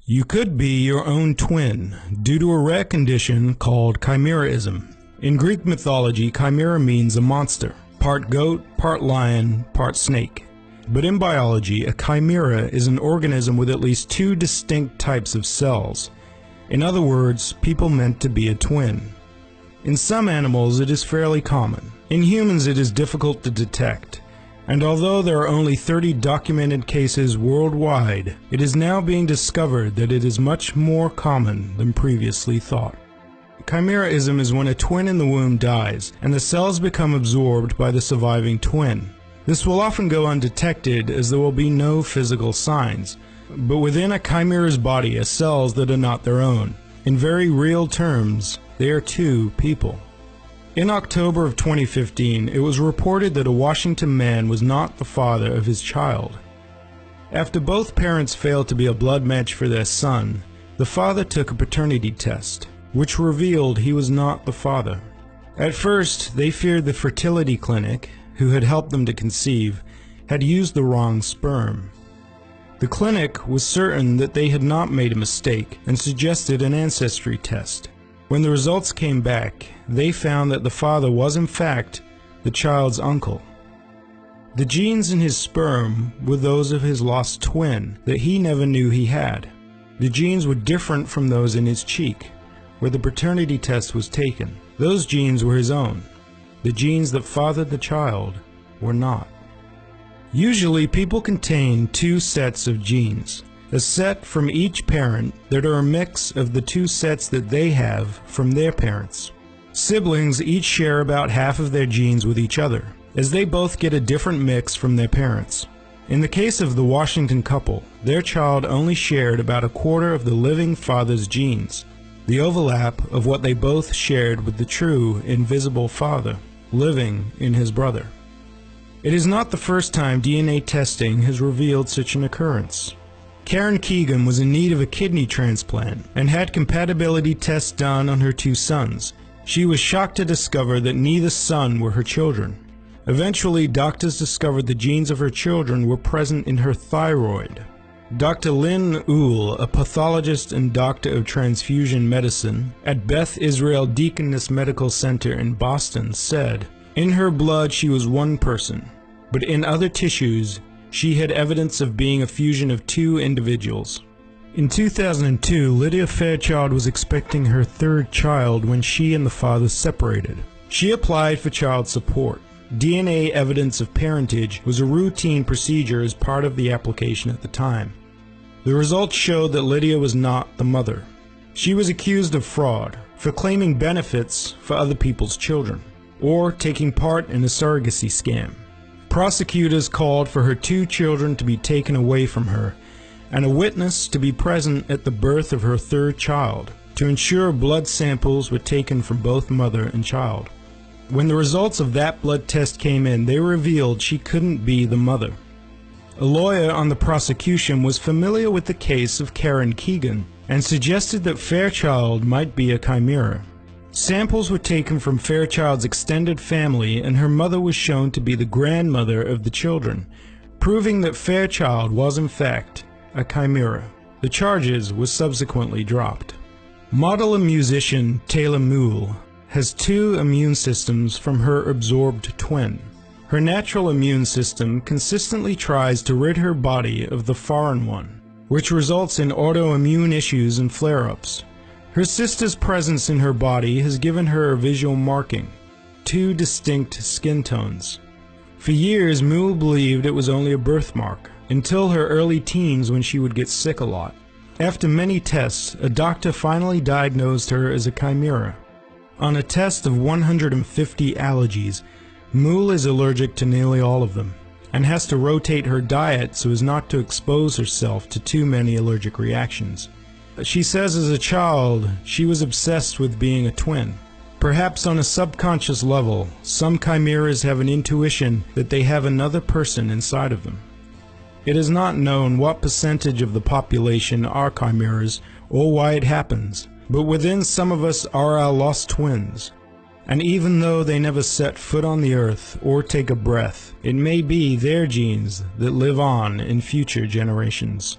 You could be your own twin due to a rare condition called chimerism. In Greek mythology, chimera means a monster, part goat, part lion, part snake. But in biology, a chimera is an organism with at least two distinct types of cells. In other words, people meant to be a twin. In some animals, it is fairly common. In humans, it is difficult to detect. And although there are only 30 documented cases worldwide, it is now being discovered that it is much more common than previously thought. Chimerism is when a twin in the womb dies, and the cells become absorbed by the surviving twin. This will often go undetected as there will be no physical signs, but within a chimera's body are cells that are not their own. In very real terms, they are two people. In October of 2015, it was reported that a Washington man was not the father of his child. After both parents failed to be a blood match for their son, the father took a paternity test, which revealed he was not the father. At first, they feared the fertility clinic, who had helped them to conceive, had used the wrong sperm. The clinic was certain that they had not made a mistake and suggested an ancestry test. When the results came back, they found that the father was in fact the child's uncle. The genes in his sperm were those of his lost twin that he never knew he had. The genes were different from those in his cheek, where the paternity test was taken. Those genes were his own. The genes that fathered the child were not. Usually, people contain two sets of genes. A set from each parent that are a mix of the two sets that they have from their parents. Siblings each share about half of their genes with each other, as they both get a different mix from their parents. In the case of the Washington couple, their child only shared about a quarter of the living father's genes, the overlap of what they both shared with the true, invisible father, living in his brother. It is not the first time DNA testing has revealed such an occurrence. Karen Keegan was in need of a kidney transplant and had compatibility tests done on her two sons. She was shocked to discover that neither son were her children. Eventually, doctors discovered the genes of her children were present in her thyroid. Dr. Lynn Uhl, a pathologist and doctor of transfusion medicine at Beth Israel Deaconess Medical Center in Boston, said, "In her blood she was one person, but in other tissues she had evidence of being a fusion of two individuals." In 2002, Lydia Fairchild was expecting her third child when she and the father separated. She applied for child support. DNA evidence of parentage was a routine procedure as part of the application at the time. The results showed that Lydia was not the mother. She was accused of fraud for claiming benefits for other people's children, or taking part in a surrogacy scam. Prosecutors called for her two children to be taken away from her and a witness to be present at the birth of her third child to ensure blood samples were taken from both mother and child. When the results of that blood test came in, they revealed she couldn't be the mother. A lawyer on the prosecution was familiar with the case of Karen Keegan and suggested that Fairchild might be a chimera. Samples were taken from Fairchild's extended family, and her mother was shown to be the grandmother of the children, proving that Fairchild was in fact a chimera. The charges were subsequently dropped. Model and musician Taylor Muhl has two immune systems from her absorbed twin. Her natural immune system consistently tries to rid her body of the foreign one, which results in autoimmune issues and flare-ups. Her sister's presence in her body has given her a visual marking, two distinct skin tones. For years, Muhl believed it was only a birthmark, until her early teens when she would get sick a lot. After many tests, a doctor finally diagnosed her as a chimera. On a test of 150 allergies, Muhl is allergic to nearly all of them, and has to rotate her diet so as not to expose herself to too many allergic reactions. She says as a child, she was obsessed with being a twin. Perhaps on a subconscious level, some chimeras have an intuition that they have another person inside of them. It is not known what percentage of the population are chimeras or why it happens, but within some of us are our lost twins. And even though they never set foot on the earth or take a breath, it may be their genes that live on in future generations.